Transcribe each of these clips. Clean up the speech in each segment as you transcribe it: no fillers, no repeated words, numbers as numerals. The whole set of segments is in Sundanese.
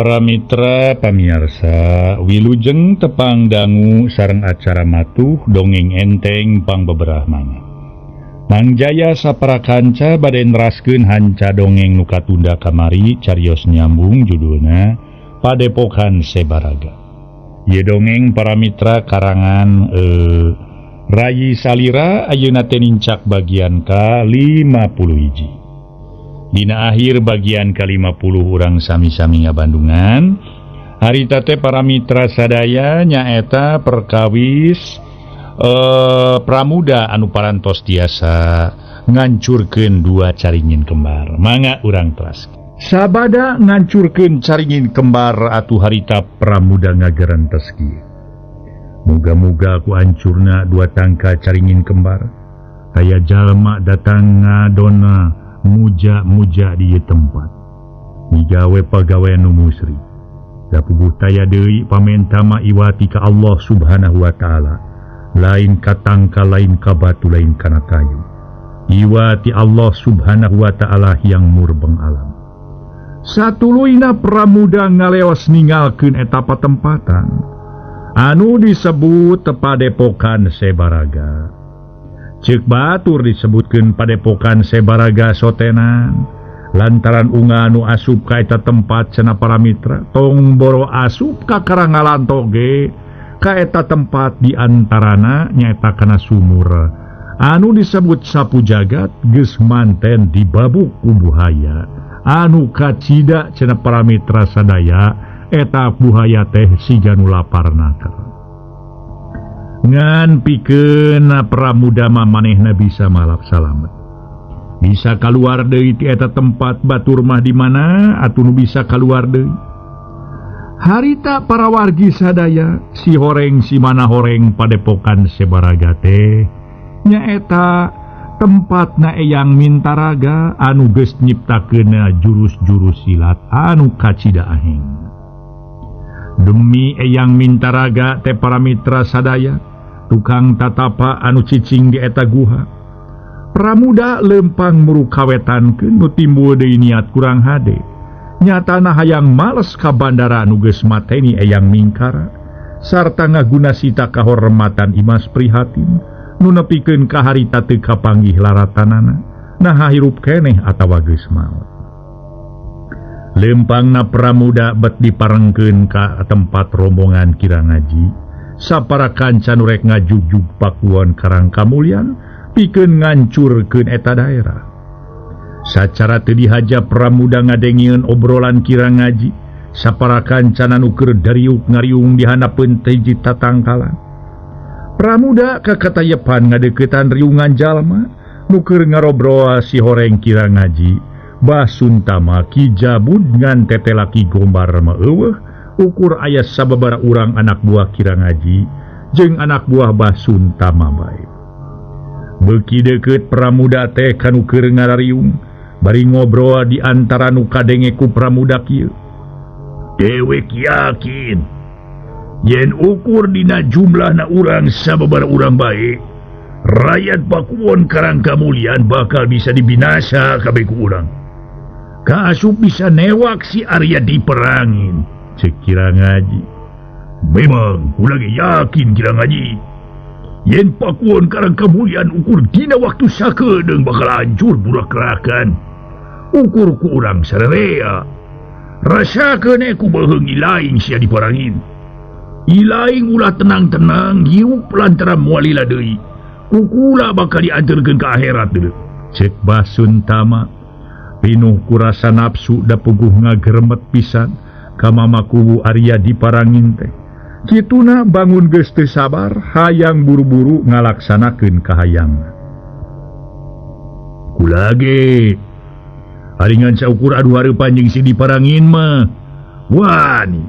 Para mitra pamirsa, wilujeng tepang dangu sareng acara matuh dongeng enteng pangbeberahmana. Mang Jaya sapara kanca bade neraskeun hanca dongeng nu katunda kamari carios nyambung judulna Padepokan Sebaraga. Ieu dongeng para mitra karangan Rayi Salira ayeuna teh nincak bagian ka-51. Dina akhir bagian ke-50 urang sami-sami ngabandungan. Harita teh para mitra sadaya nyaeta perkawis pramuda anu parantos tiasa ngancurkeun dua caringin kembar. Mangga urang teras. Sabada ngancurkeun caringin kembar atuh harita pramuda ngagerentes kieu. Muga-muga ku hancurna dua tangka caringin kembar. Aya jalma datang ngadona muja-muja di tempat migawe pagawean nu musri da puguh taya deui pamentama iwati ka Allah subhanahu wa ta'ala lain ka tangka lain ka batu lain kana kayu iwati Allah subhanahu wa ta'ala yang murbeng alam satuluina pramuda ngaleos ninggalkeun eta patempatan anu disebut Padepokan Sebaraga. Cek batur disebutkeun Padepokan Sebaraga sotenan lantaran unga anu asup ka eta tempat cenah para mitra tong boro asup ka karangalan toge ka eta tempat diantarana nyaeta kana sumur anu disebut sapu jagat geus manten dibabuk ku buhaya anu kacida cenah para mitra sadaya eta buhaya teh siga nu laparna ngan pikeun pramuda manehna bisa malap salamet bisa kaluar deui ti eta tempat batur mah di mana atuh nu bisa kaluar deui harita para wargi sadaya si horeng si mana horeng Padepokan Sebaraga teh nyaeta tempatna Eyang Mintaraga anu geus nyiptakeun jurus-jurus silat anu kacida aheng demi Eyang Mintaraga teh para mitra sadaya tukang tatapa anu cicing di eta guha pramuda lempang murukawetankeun nu timbul deui niat kurang hade nyatana hayang males ka bandara anu geus mateni Eyang Mingkara sarta ngaguna sita kahormatan Imas prihatin nu nepikeun ka harita teu kapanggih laratanana nah hirup keneh atawa geus maot lempangna pramuda bet diparengkeun ka tempat rombongan kira ngaji sapara kanca nu rek ngajugjug pakuon karang kamulyan pikeun ngancurkeun eta daerah sacara teu dihaja pramuda ngadengieun obrolan kira ngaji sapara kanca nu keur dariuk ngariung di hanapeun teh hiji tatangkalan pramuda kakatayepan ngadeuketan riungan jalma nu keur ngarobrol si horeng kira ngaji basuntama Ki Jabud ngan teteh laki gombar mah eueuh ukur aya sababara urang anak buah kira ngaji jeung anak buah Basuntama bae. Beuki deukeut pramuda teh kanu keur ngarariung bari ngobrol di antara nu kadenge ku pramuda kieu. Dewek yakin yen ukur dina jumlahna urang sababara urang bae rakyat Pakuwon karang kamulyan bakal bisa dibinasa kabeh ku urang. Kaasup bisa newak si Arya diperangin. Cek kira ngaji memang ulah yakin kira ngaji yen Pakuwon karang kamulyan ukur dina waktu sakedeung bakal hancur burak-rakan ukur ku urang sararea rasakeun ku beheung ilaing sia diperangin ilaing ulah tenang-tenang hiup lantaran moal lila deui ukula bakal dianjeurkeun ka akhirat deui cek Basuntama pinuh ku rasa nafsu da puguh ngageremet pisan kamamakuwu Arya diparangin teh kituna bangun geus teu sabar hayang buru-buru ngalaksanakeun kahayangna kulage aringan saukur adu hareupan jeung si diparangin mah wani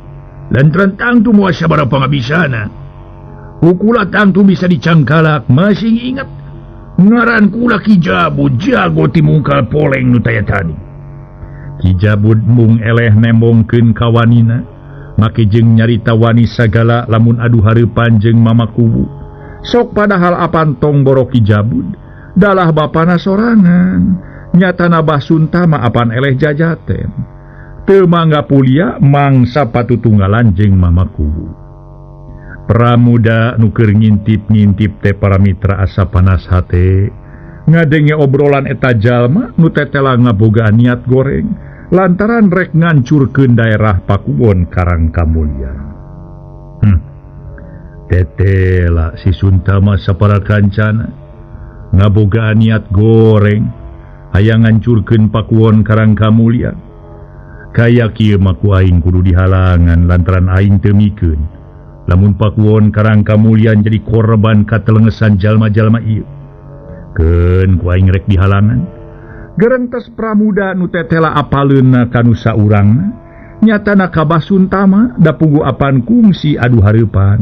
lantaran tangtu moal sabaraha pangabisana ukula tangtu bisa dicangkalak masing ingat ngaran kula Ki Jabud jago ti mungkal poleng nu taya tadi Ki Jabud mung eleh nembongkeun ka wanina make jeung nyarita wani sagala lamun adu hareupan jeung mamakuwu sok padahal apan tong boro Ki Jabud dalah bapana sorangan nyatana Basuntama apan eleh jajaten teu mangga pulia mangsa patutunggalan jeung mamaku. Pramuda nu keur ngintip-ngintip teh para mitra asa panas hate ngadenge obrolan eta jalma nu tetela ngabogaan niat goreng lantaran rek ngancurkeun daerah Pakuwon Karang Kamulyan. Tetela si Suntama sapara kancana ngabogaan niat goreng hayang ngancurkeun Pakuwon Karang Kamulyan. Kaya kieu maku aing kudu dihalangan lantaran aing teu mikeun lamun Pakuwon Karang Kamulyan jadi korban katelengesan jalma-jalma ieu. Keun ku aing rek dihalangan. Gerentos Pramuda nu tetela apaleunna kanu saurangna nyatana ka Basuntama da pugu apan kungsi adu hareupan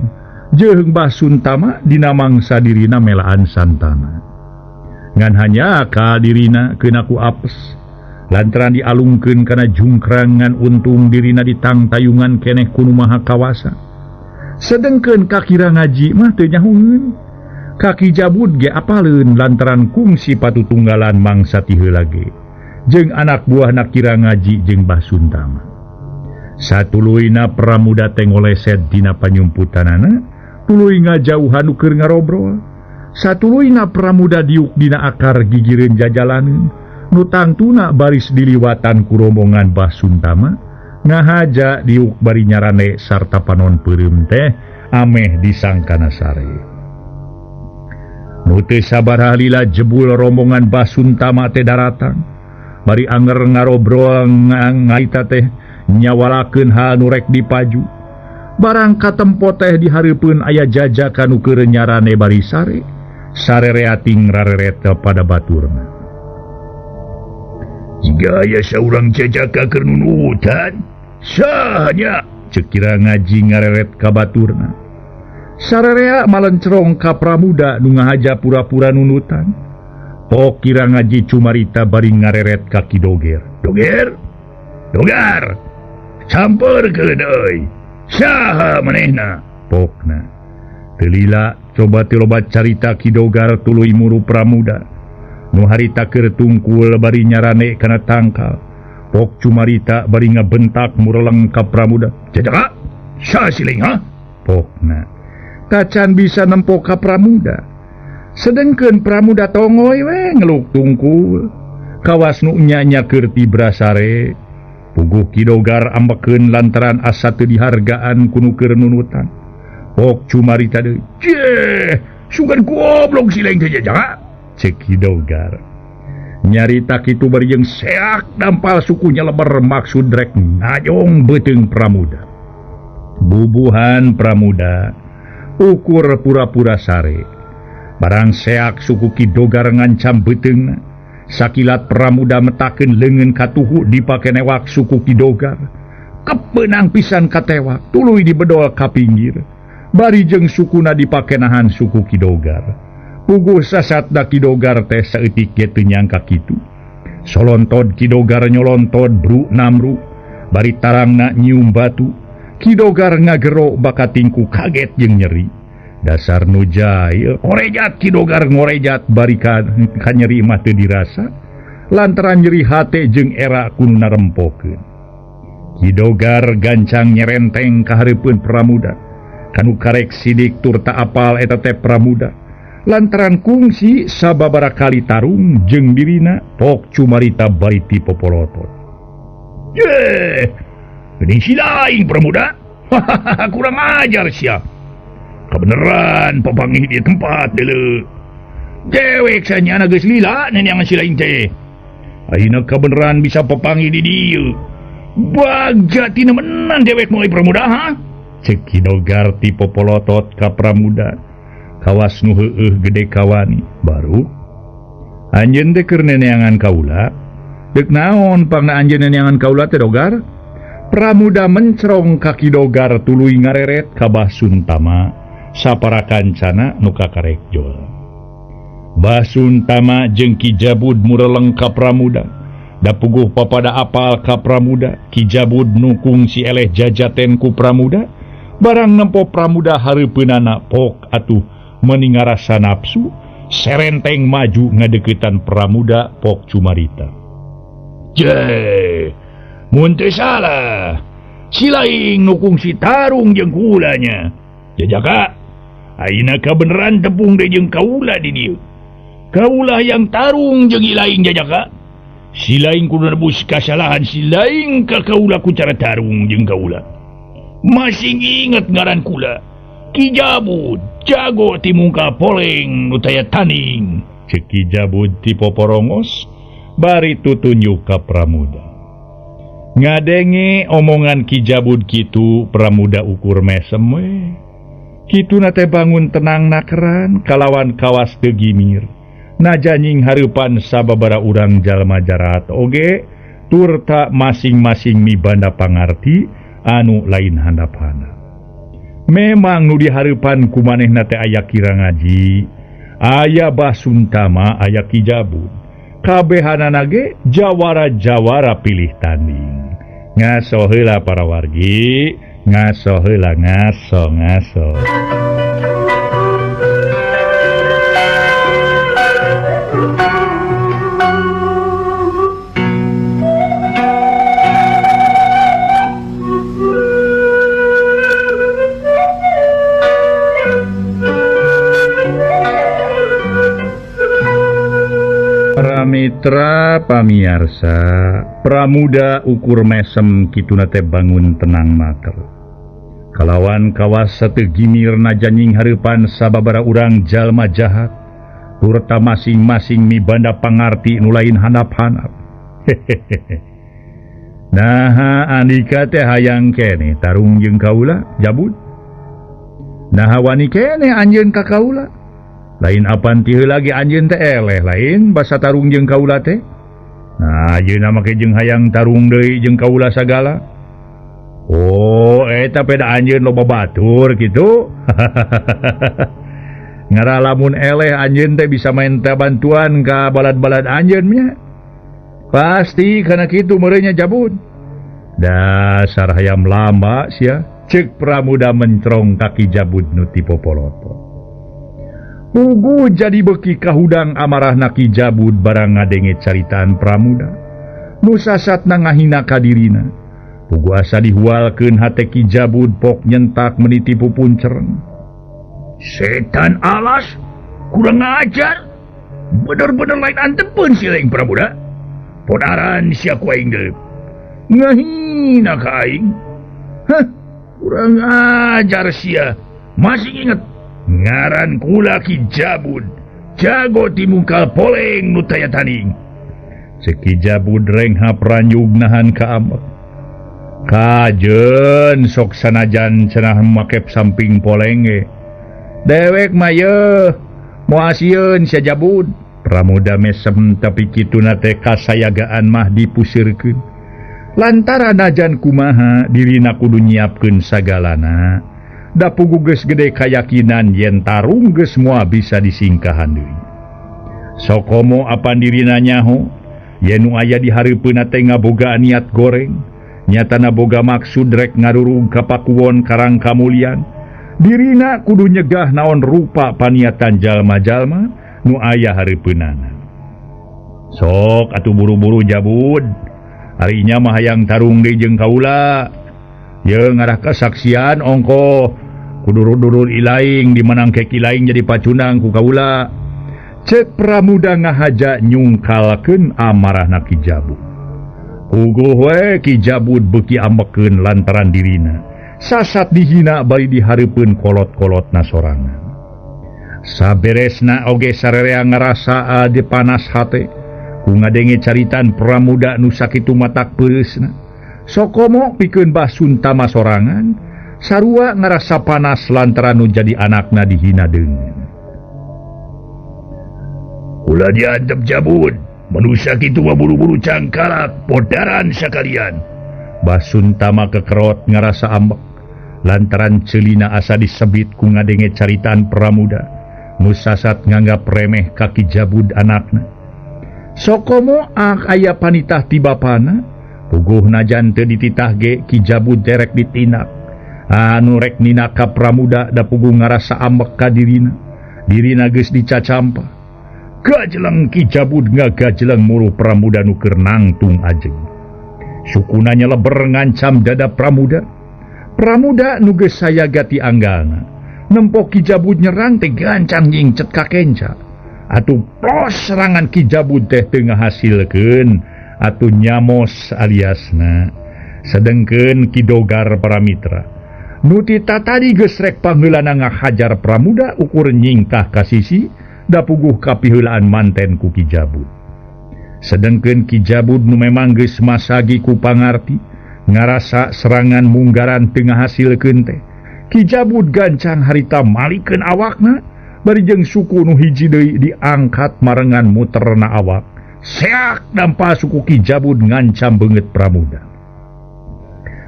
jeung Basuntama dina mangsa dirina melaan santana. Ngan hanya ka dirina keun aku apes lantaran dialungkeun kana jungkrangan untung dirina ditang tayungan keneh kunu maha kawasa. Sedengkeun kakira ngaji mah teu nyahueun. Kaki jabud ge apaleun lantaran kungsi patutunggalan mangsa ti heula ge jeung anak buahna kira ngaji jeung Basuntama. Satuluyna Pramuda teh ngoleset dina panyumputanana, tuluy ngajauhan nu keur ngarobrol. Satuluyna Pramuda diuk dina akar gigireun jajalaneun, nu tangtuna baris diliwatan ku rombongan Basuntama, ngahaja diuk bari nyarane sarta panon peureum teh ameh disangkana sare. Nu teu sabaraha lila jebul rombongan Basuntama teh daratang, bari anger ngarobrol ngaita teh nyawalakeun hal nu rek dipaju. Barang katempo teh dihareupeun aya jajakan nu keur nyarane bari sare, sarereating rareret pada baturna. Jika aya saurang jajaka keur nunutan, sahanya ceuk kira ngaji ngareret ka baturna. Sararea malencerong ka Pramuda nu ngahaja pura-pura nunutan. Pok kira ngaji cumarita bari ngareret ka Ki Doger. Doger? Dogar! Campurkeun euy. Saha manehna? Pokna. Teu lila coba teu loba carita Ki Dogar tuluy muru Pramuda. Nu harita keur tungkul bari nyarane kana tangkal. Pok cumarita bari ngabentak mureleng ka Pramuda. Jajaka? Saha siling ha? Pokna. Tacan bisa nempo ka Pramuda. Sedengkeun Pramuda tongoy we ngeluk tungkul. Kawas nu nya keur tibra sare. Puguh Ki Dogar ambekeun lantaran asa teu dihargaan kunu keur nunutan. Pok cumarita deui. Jeh, sugan goblok sileng teh jajaka. Cek Ki Dogar. Nyarita kitu bari jeung seak dampal sukunya leber maksud rek ngajong beuteung Pramuda. Bubuhan Pramuda ukur pura-pura sare. Barang seak suku Ki Dogar ngancam beuteungna, sakilat Pramuda metakeun leungeun katuhu dipake newak suku Ki Dogar. Kepeunang pisan katewak, tuluy dibedol ka pinggir. Bari jeung sukuna dipake nahan suku Ki Dogar. Puguh sasatna Ki Dogar teh saeutik ge teu nyangka kitu. Solontod Ki Dogar nyolontod bru namru, bari tarangna nyium batu. Ki Dogar ngagero bakatingku kaget jeung nyeri. Dasar nu jaya, ngorejat Ki Dogar ngorejat bari ka nyeri mah teu dirasa, lantaran nyeri hate jeung era kunu narempokeun. Ki Dogar gancang nyerenteng ka hareupeun Pramuda, kanu karek sidik tur ta apal eta teh Pramuda, lantaran kungsi sababaraha kali tarung jeung dirina pok cumarita bari ti popolotot. Yeh! Geuning si laing Pramuda. Hahaha, kurang ajar sia. Kebeneran papangih di tempat deuleu. Dewek sanyana geus lila neneangan si laing teh. Ayeuna kebeneran bisa papangih di dieu. Bagja tina menan dewek mulai Pramuda ha? Cek Ki Dogar ti popolotot ka Pramuda. Kawas nu heueuh gede kawani. Baru anjeun teh keur neneangan kaula. Deuk naon pangna anjeun neneangan kaula teh Dogar? Pramuda mencrong ka Ki Dogar tuluy ngareret ka Basuntama sapara kancana nu kakarek jol. Basuntama jeung Ki Jabud mureleng ka Pramuda. Da puguh papada apal ka Pramuda, Ki Jabud nu kungsi eleh jajaten ku Pramuda, barang nempo Pramuda hareupeunana pok atuh meuni ngarasa nafsu, serenteng maju ngadeuketan Pramuda pok cumarita. Jeh, mun teu salah si laing nukung si tarung jeung kulanya. Jajaka, ayeuna kabeneran tepung deui jeung kaula di dieu. Kaulah yang tarung jeung ilaing jajaka. Si laing kudu nebus kasalahan si laing ka kaula ku cara tarung jeung kaula. Masih inget ngaran kula Ki Jabud, jago ti mungkal poleng nu taya taning. Cek Ki Jabud ti poporongos bari tutunjuk ka Pramuda. Ngadenge omongan Ki Jabud kitu, Pramuda ukur mesem we. Kitu nate bangun tenang nakeran kalawan kawas teu gimir. Najanying hareupan sababara urang jalma jarat oge tur tak masing-masing mibanda pangarti anu lain handap-handap. Memang nu dihareupan ku manehna teh aya Kirang Aji, aya Basuntama, aya Ki Jabud. Kabehanana ge jawara-jawara pilih tanding. Ngaso heula para wargi, ngaso heula ngaso. Mitra pamiarsa, Pramuda ukur mesem kitu nate bangun tenang mater. Kalawan kawas sateu gimir najanying hareupan sababara urang jalma jahat, turta masing-masing mibanda pangarti nu lain handap-handap. Naha andika teh hayang kene tarung jeung kaula, Jabud. Naha wani kene anjeun ka kaula. Lain apan ti heula ge anjeun teh eleh lain basa tarung jeung kaula teh. Nah, ayeuna make jeung hayang tarung deui jeung kaula sagala. Oh, eta peda anjeun loba batur kitu. Ngara lamun eleh anjeun teh bisa minta bantuan ka balad-balad anjeun nya. Pasti kana kitu meureunnya Jabud. Dasar hayam lamba sia, ceuk Pramuda mencrong kaki Jabud nu ti popoloto. Pugu jadi beki kahudang amarahna Ki Jabud barang ngadenge caritaan Pramuda. Nu sasatna ngahina ka dirina. Pugu asa dihualkeun hate Ki Jabud pok nyentak meniti pupuncereng. Setan alas, kurang ajar. Bener-bener lain antepeun si laing Pramuda. Podaran sia ku aing deuleup. Ngahina ka aing. Hah, kurang ajar sia. Masih inget ngaran kula Ki Jabud, jago ti mungkal poleng nu taya taning. Ki Jabud renghap ranjug nahan ka ambek. Kajeun sok sanajan cenah makep samping poleng ge. Dewek mah yeuh moal asieun sia Jabud. Pramuda mesem tapi kituna teh kasayagaan mah dipusirkeun. Lantaran najan kumaha dirina kudu nyiapkeun sagalana. Da pugu geus gede kayakinan yen tarung geus moal bisa disingkahan deui. Sokomo apan dirina nyaho yen nu aya di hareupeunna teh ngaboga niat goreng, nyatana boga maksud rek ngarurung ka pakuwon karang kamulyan. Dirina kudu nyegah naon rupa paniatan jalma-jalma nu aya hareupeunana. Sok atuh buru-buru Jabud, harinya mah hayang tarung deui jeung kaula. Ye ngarah kesaksian ongko kudurur-durur ilaing dimenangke ilaing jadi pacunang ku kaula. Cek Pramuda ngahaja nyungkalkeun amarahna Ki Jabud. Puguh we Ki Jabud beuki ambekeun lantaran dirina sasat dihina bari dihareupeun kolot-kolotna sorangan. Saberesna oge sarerea ngarasa ade panas hate ku ngadenge caritan Pramuda nu sakitu matak peureusna. Sokomo pikeun Basuntama sorangan, sarua ngarasa panas lantaran nu jadi anakna dihina deungeun. Ulah diantep Jabud, manusia kitu mah buru-buru cangkalak, podaran sakalian. Basuntama kekerot ngarasa ambek, lantaran ceulina asa disebit ku ngadenge caritaan Pramuda, nu sasat nganggap remeh ka Ki Jabud anakna. Sokomo aya panitah ti bapana, puguh najan teu dititah ge Ki Jabud derek ditindak. Anu rek nina ka Pramuda da puguh ngarasa ambek ka dirina. Dirina geus dicacampa. Gajeleng Ki Jabud ngagajeleng muruh Pramuda nu keur nangtung ajeng. Sukunanya leber ngancam dada Pramuda. Pramuda nuges saya gati anggana. Nempok Kijabud nyerang teh gancang ngingcet ka kenca. Atuh pros serangan Kijabud teh tengah hasilkeun atuh nyamos aliasna. Sedengkeun Kidogar Paramitra. Nutita tadi gesrek pangheulana ngahajar Pramuda ukur nyingtah ka sisi da puguh kapiheulaan manten ku Kijabud. Sedengkeun Kijabud nu memang geus masagi ku pangarti ngarasa serangan munggaran tengah hasilkeun teh. Kijabud gancang harita malikeun awakna bari jeung suku nu hiji deui diangkat marengan muterna awak. Seak dampa suku Kijabud ngancam beungeut Pramuda.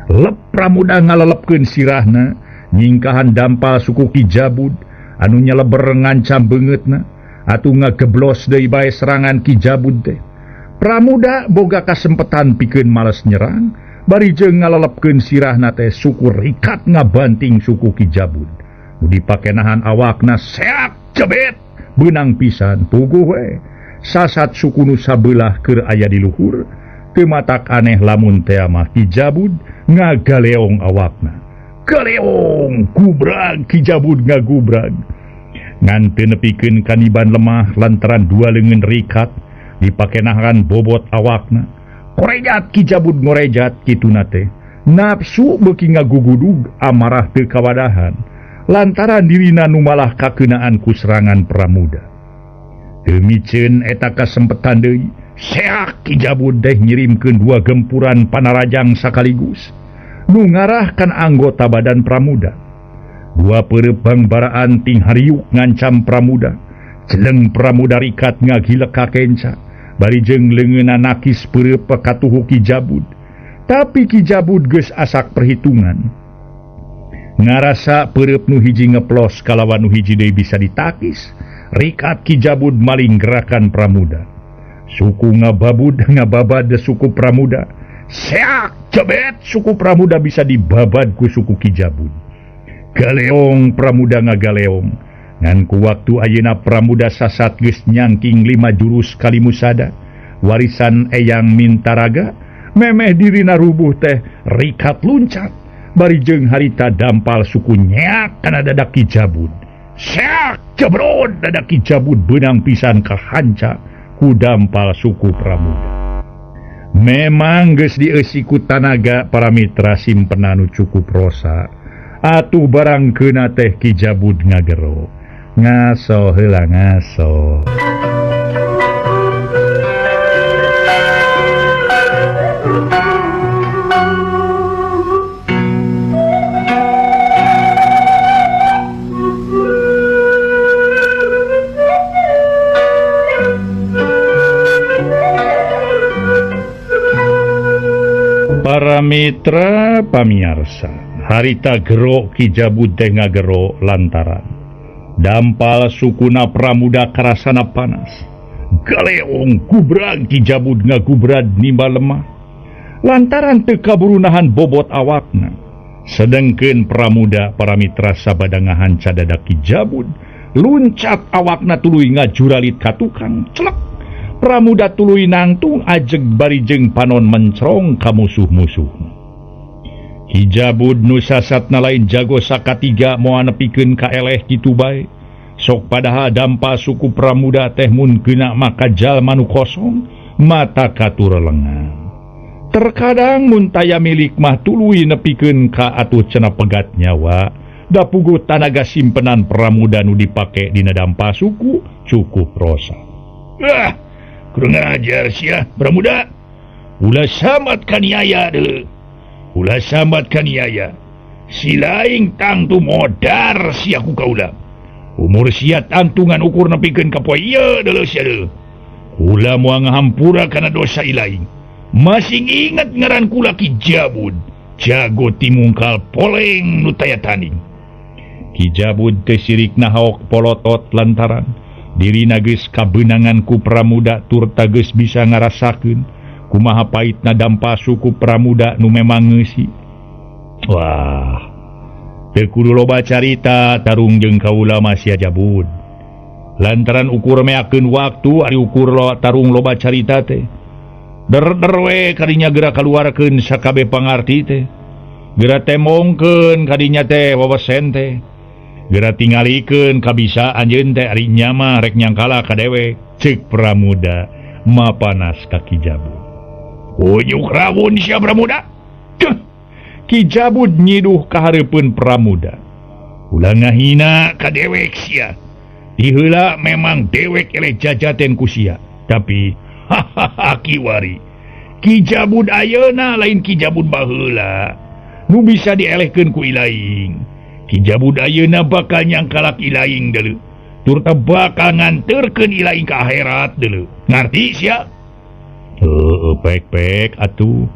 Lep Pramuda ngalelepkeun sirahna nyingkahan dampal suku Kijabud anu nyeleber ngancam beungeutna atuh ngageblos deui bae serangan Kijabud teh. Pramuda boga kasempetan pikeun males nyerang bari jeung ngalelepkeun sirahna teh suku rikat ngabanting suku Kijabud nu dipake nahan awakna seak jebet beunang pisan puguh we sasat suku nu sabelah keur aya di luhur teu matak aneh lamun teh mah Kijabud ngagaleong awakna. Galeong gubrag Kijabud ngagubrag. Ngan teu nepikeun kaniban lemah lantaran dua leungeun rikat dipake nahan bobot awakna. Korejat Kijabud ngorejat kituna teh. Nafsu beuki ngagugudug amarah teu kawadahan lantaran dirina nu malah kakeunaan ku serangan Pramuda. Teu miceun eta kasempetan deui. Seak Kijabud deh ngirimkeun dua gempuran panarajang sakaligus nu ngarahkan anggota badan Pramuda. Dua perebang baraan ting hariuk ngancam Pramuda. Jeleng Pramuda rikat ngagilek ka kenca bari jeung leungeunna nakis peureup katuhu Kijabud. Tapi Kijabud geus asak perhitungan. Ngarasa peureup nu hiji ngeplos kalawan nu hiji deui bisa ditakis. Rikat Kijabud maling gerakan Pramuda. Suku ngababad suku Pramuda. Seak jebet suku Pramuda bisa dibabad ku suku Kijabud. Galeong Pramuda ngagaleong. Ngan ku waktu ayeuna Pramuda sasat geus nyangking 5 jurus Kalimusada. Warisan Eyang Mintaraga. Memeh dirina rubuh teh rikat luncat. Bari jeung harita dampal suku nyeak kana dadak Kijabud. Seak jebrod dadak Kijabud beunang pisan kahanca ku dampal suku Pramuda. Memang geus dieusi ku tanaga Paramitra simpenan nu cukup rosa. Atuh barangkeuna teh Kijabud ngagero. Ngaso heula ngaso. Para mitra pamiarsa, harita gero Kijabud teh ngagero lantaran dampal sukuna Pramuda karasana panas. Galeong gubrag Kijabud ngagubrad nimba lemah lantaran teu kaburu nahan bobot awakna. Sedengkeun Pramuda para mitra sabada ngahanca dadak Kijabud luncat awakna tuluy ngajuralit ka tukang celek. Pramuda tuluy nangtung ajeg bari jeung panon mencrong ka musuh-musuh. Kijabud nu sasatna lain jago sakatiga moal nepikeun ka eleh kitu bae. Sok padahal dampa suku Pramuda teh mun geuna maka jalma nu kosong mata katur lengan. Terkadang mun taya milik mah tuluy nepikeun ka atuh cenah pegat nyawa da puguh tanaga simpenan Pramuda nu dipake dina dampa suku cukup rosa. Kurang ajar sia Pramuda. Ulah sambat kaniaya deuleu. Ulah sambat kaniaya. Si laing tang tu modar sia ku kaula. Umur sia tantungan ukur nepikeun ka poe ieu deuleu sia deuleu. Kula moal ngahampura kana dosa ilaing. Masing ingat ngaran kula Kijabud. Jago timungkal poleng nu taya tanding. Kijabud teh sirik nahaok polotot lantaran dirina geus kabeunangan ku Pramuda tur geus bisa ngarasakeun kumaha paitna dampa suku Pramuda nu memang ngeusi. Wah, teu kudu loba carita tarung jeung kaula masih Kijabud. Lantaran ukur meakeun waktu ari ukur tarung loba carita teh. derwe kadinya gera keluarkeun sakabeh pangarti teh gera temongkeun kadinya teh wawasen teh gera tingalikeun kabisa anjeun teh ari nya mah rek nyangkala ka dewek ceuk Pramuda mapanas ka Ki Jabud. Ujuk rawun sia Pramuda. Ki Jabud nyiduh ka hareupeun Pramuda. Ulah ngahina ka dewek sia. Diheula memang dewek eleh jajaten ku sia, tapi hahaha kiwari. Ki Jabud ayeuna lain Ki Jabud baheula. Nu bisa dielehkeun ku ilaing. Ki Jabud ayeuna bakal nyangkalak ilaing deuleu. Tur teh bakal nganterkeun ilaing ka akhirat deuleu. Ngarti sia? Heueuh pek-pek atuh.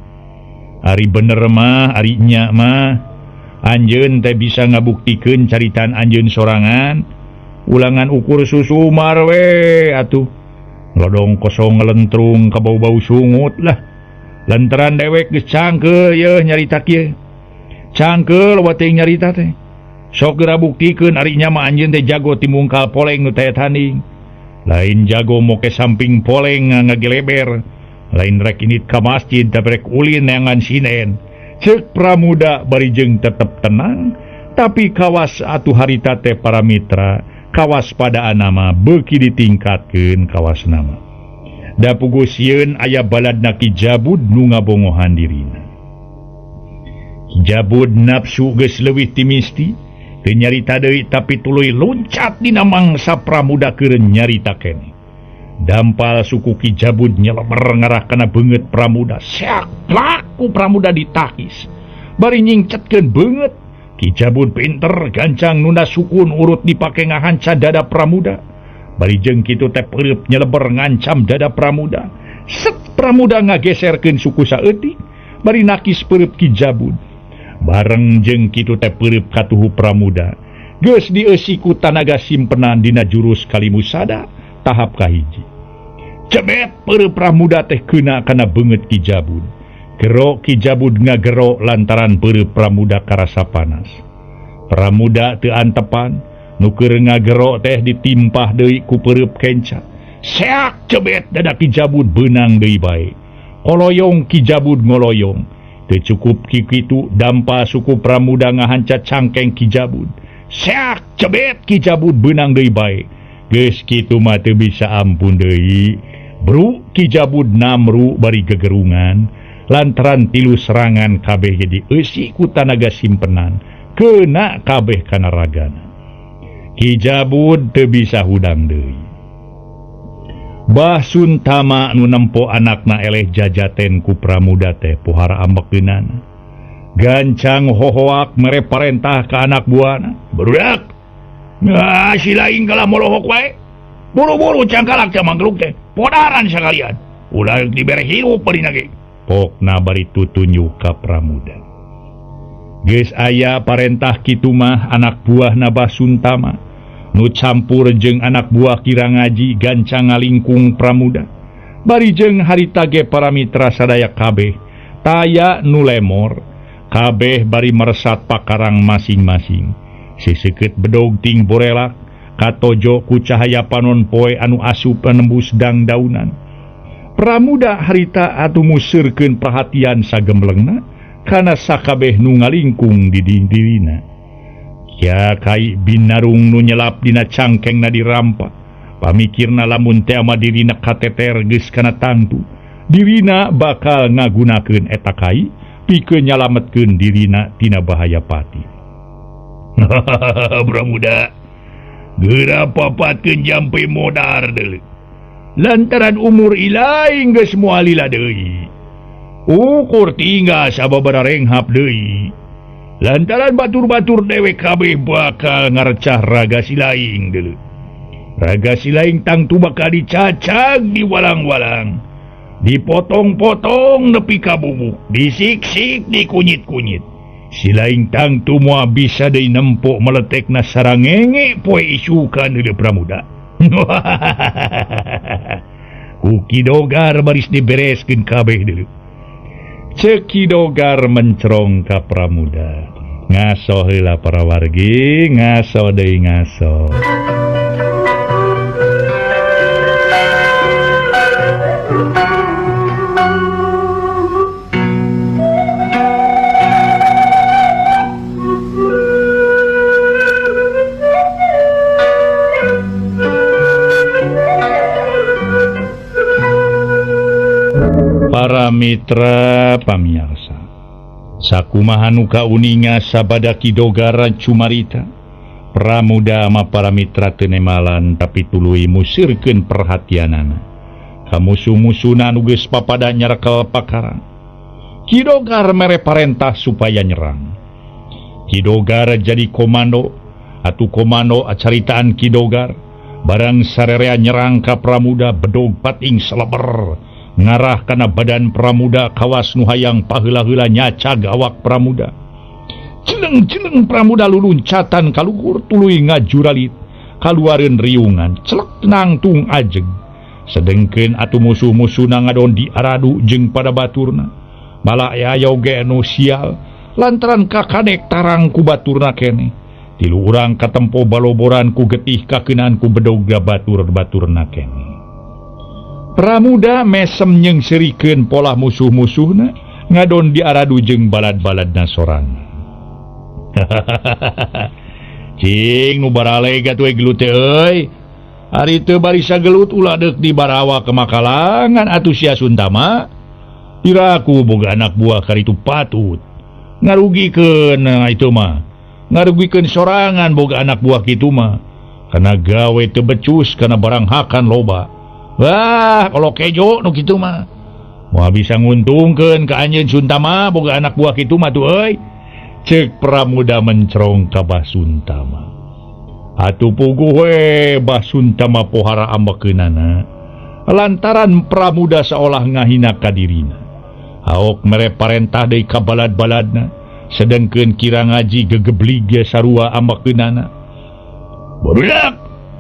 Ari bener mah, ari nya mah anjeun teh bisa ngabuktikeun caritaan anjeun sorangan. Ulangan ukur susu marwe atuh. Lodong kosong ngelentrung ka bau-bau sungut lah. Lantaran dewek geus cangkeul yeuh nyarita kieu. Cangkeul loba teuing nyarita teh. Sok geura buktikeun ari nya mah anjeun teh jago timungkal poleng nu taya tanding. Lain jago moke samping poleng ngageleber. Lain rek init ka masjid tapi rek ulin neangan sinen. Ceuk Pramuda bari jeung tetep tenang, tapi kawas atuh harita teh para mitra, kawas pada anama beuki ditingkatkeun kawas nama. Da puguh sieun aya baladna Ki Jabud nu ngabongohan dirina. Ki Jabud nafsu geus leuwih ti misti, teu nyarita deui tapi tuluy loncat dina mangsa Pramuda keur nyarita keneh. Dampal suku Ki Jabud nyeleber ngarah kana beungeut Pramuda. Seak laku Pramuda ditakis. Bari nyingcetkeun beungeut. Ki Jabud pinter gancang nunda sukun urut dipake ngahanca dada Pramuda. Bari jeung kitu teh peureup nyeleber ngancam dada Pramuda. Set Pramuda ngageserkeun suku saeutik. Bari nakis peureup Ki Jabud. Bareng jeung kitu teh peureup katuhu Pramuda geus dieusi ku tanaga simpenan dina jurus Kalimusada tahap kahiji. Cebet peureup Pramuda teh keuna kana beungeut Ki Jabud. Gero Ki Jabud ngagero lantaran peureup Pramuda karasa panas. Pramuda teu antepan, nu keur ngagero teh ditimpah deui ku peureup kenca. Seak cebet dada Ki Jabud beunang deui bae. Koloyong Ki Jabud ngoloyong. Teu cukup kitu dampa suku Pramuda ngahanca cangkeng Ki Jabud. Seak cebet Ki Jabud beunang deui bae. Geus kitu mah teu bisa ampun deui. Bru Ki Jabud namru bari gegerungan lantaran tilu serangan kabeh jadi eusi ku tanaga simpenan keuna kabeh kana ragana. Ki Jabud teu bisa hudang deui. Bah Suntama nu nempo anakna eleh jajaten ku Pramuda teh pohara ambekeunana. Gancang hohoak mere parentah ka anak buahna. Barudak. Nah, si lain kalah molohok wae. Buru-buru cangkalak ca manggeluk teh. Podaran sakalian. Ulah dibere hirup badina ge. Pokna bari tutunjuk ka Pramuda. Geus aya parentah kitu mah anak buah Bah Suntama nu campur jeung anak buah Kirangaji gancang ngalingkung Pramuda. Bari jeung harita ge para mitra sadaya kabeh taya nu lemor. Kabeh bari meresat pakarang masing-masing. Siseukeut bedog ting borelak katojo ku cahaya panon poe anu asup nembus dang daunan. Pramuda harita atuh museurkeun perhatian sagemlengna kana sakabeh nu ngalingkung di dirina. Kia kai binarung nu nyelap dina cangkengna dirampa. Pamikirna lamun teh ama dirina kateter geus kana tangtu, dirina bakal ngagunakeun eta kai pikeun nyalametkeun dirina tina bahaya pati. Pramuda geura papatkeun jampe modar deuleu. Lantaran umur ilaing geus moal lila deui. Ukur tinggal sababaraha renghap deui. Lantaran batur-batur dewek kabeh bakal ngarecah raga si laing deuleu. Raga si laing tangtu bakal dicacag di walang-walang, dipotong-potong nepi ka bubuk, disiksik dikunyit-kunyit. Si laing tangtu moal bisa deui nempo meletekna sarangenge poe isukan deuleu Pramuda. Kuki dogar baris dibereskeun kabeh deuleu. Ceuk Ki Dogar mencerong ka Pramuda. Ngaso heula para wargi, ngaso deui ngaso. Mitra pamiarsa sakumaha nu kauninga sabada Kidogara Cumarita pramuda ama para mitra tenemalan tapi tuluy musirkeun perhatianana ka musuh-musuhna nu geus papada nyarekel pakarang. Kidogar mere parentah supaya nyerang. Kidogar jadi komando atuh komando acaritaan Kidogar barang sarerea nyerang ka pramuda bedog pating seleber ngarah kana badan pramuda kawas nu hayang paheula-heula nyacag awak pramuda. Jeleng-jeleng pramuda luluncatan kaluhur tuluy ngajuralit kaluareun riungan celek nangtung ajeg. Sedengkeun atuh musuh-musuhna ngadon di aradu jeung pada baturna malah aya oge anu sial lantaran kakadek tarang ku baturna keneh. Tilu urang katempo baloboran ku getih kakeunaan ku bedog batur-baturna keneh. Pramuda mesem nyengsirikeun pola musuh-musuhna ngadon di aradu jeung balad-baladna sorangan. Cing nu baralega tuh gelut euy. Ari teu barisa gelut ulah deuk di barawa ke Makalangan atuh sia Suntama. Iraku boga anak buah karitu patut. Ngarugikeun itu mah. Ngarugikeun sorangan boga anak buah kitu mah. Kana gawe teu becus kana barang hakan loba. Wah, kalau kejo nu kitu mah. Moal bisa nguntungkeun ka anjeun Suntama boga anak buah kitu mah tuh euy. Cek pramuda mencerong ka Basuntama. Atuh puguh we Basuntama pohara ambekeunana lantaran pramuda seolah ngahina ka dirina. Haok mere parentah deui ka balad-baladna sedengkeun Kirangaji gegeblig ge sarua ambekeunana. Budak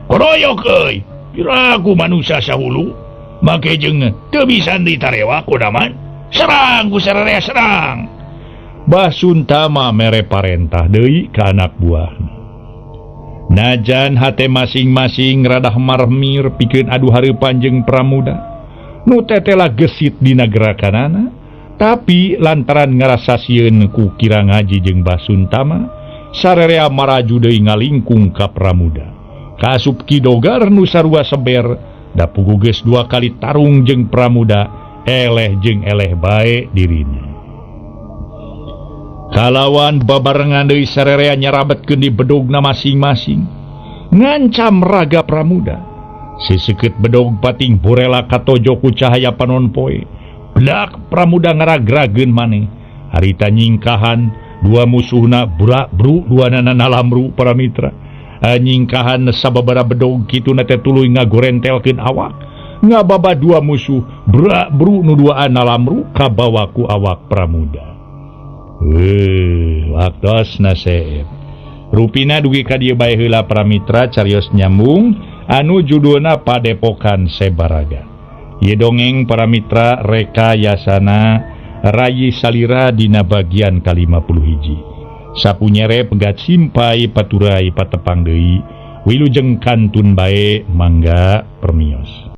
koroyok euy, piraku manusia sahulu make jeung teu bisa ditarewa kudaman. Serang ku sarerea serang. Basuntama mere parentah deui ka anak buahna. Najan hate masing-masing radah marmir pikeun adu hareupan jeung pramuda nu tetela gesit dina gerakanana, tapi lantaran ngarasasieun ku Kirangaji jeung Basuntama sarerea maraju deui ngalingkung ka pramuda. Kaasup Kidogar nu sarua seber da puguh geus 2 kali tarung jeung pramuda eleh jeung eleh bae dirina. Kalawan babarengan deui sarerea nyarabetkeun di bedogna masing-masing ngancam raga pramuda. Siseukeut bedog pating borela katojo ku cahaya panon poe. Blak pramuda ngaragrageun maneh. Harita nyingkahan dua musuhna buru duanana nalamru para mitra. Nyingkahan sababaraha bedog kitu na teh tuluy ngagorentelkeun awak. Ngababa dua musuh buru nu duaan nalamru kabawa ku awak pramuda. Waktos naseep rupina dugi ka dieu bae heula para mitra carios nyambung anu judulna Padepokan Sebaraga. Ieu dongeng para mitra rekayasana Rayi Salira dina bagian ka-51. Sapunyere pegat simpai paturai patepang deui wilujeng kantun bae mangga permios.